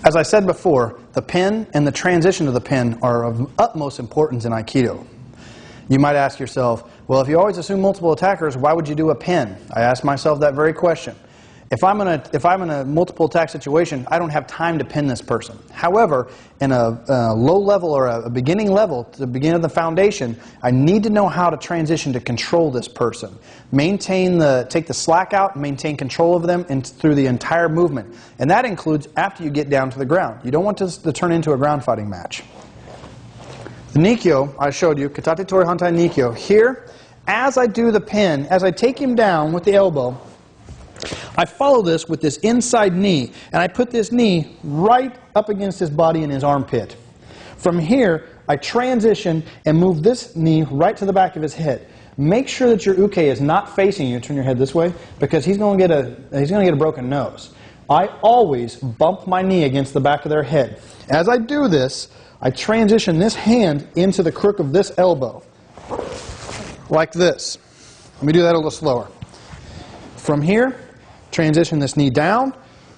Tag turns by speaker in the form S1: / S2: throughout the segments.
S1: As I said before, the pin and the transition to the pin are of utmost importance in Aikido. You might ask yourself, well, if you always assume multiple attackers, why would you do a pin? I ask myself that very question. If I'm in a multiple attack situation, I don't have time to pin this person. However, in a low level or a beginning level, to the beginning of the foundation, I need to know how to transition to control this person. Take the slack out, maintain control of them through the entire movement. And that includes after you get down to the ground. You don't want this to turn into a ground fighting match. The NIKYO, I showed you, Katate Tori Hantai NIKYO. Here, as I do the pin, as I take him down with the elbow, I follow this with this inside knee, and I put this knee right up against his body and his armpit. From here, I transition and move this knee right to the back of his head. Make sure that your uke is not facing you. Turn your head this way, because he's going to get a broken nose. I always bump my knee against the back of their head. As I do this, I transition this hand into the crook of this elbow, like this. Let me do that a little slower. From here, transition this knee down,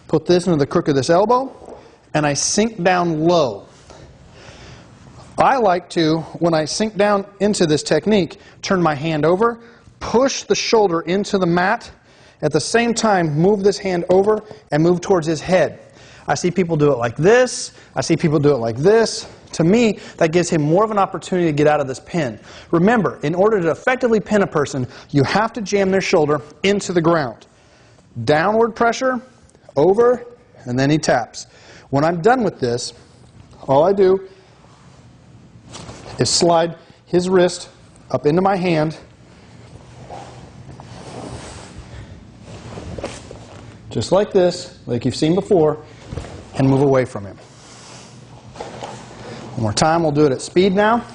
S1: put this into the crook of this elbow, and I sink down low. I like to, when I sink down into this technique, turn my hand over, push the shoulder into the mat, at the same time move this hand over and move towards his head. I see people do it like this, I see people do it like this. To me, that gives him more of an opportunity to get out of this pin. Remember, in order to effectively pin a person, you have to jam their shoulder into the ground. Downward pressure, over, and then he taps. When I'm done with this, all I do is slide his wrist up into my hand, just like this, like you've seen before, and move away from him. One more time, we'll do it at speed now.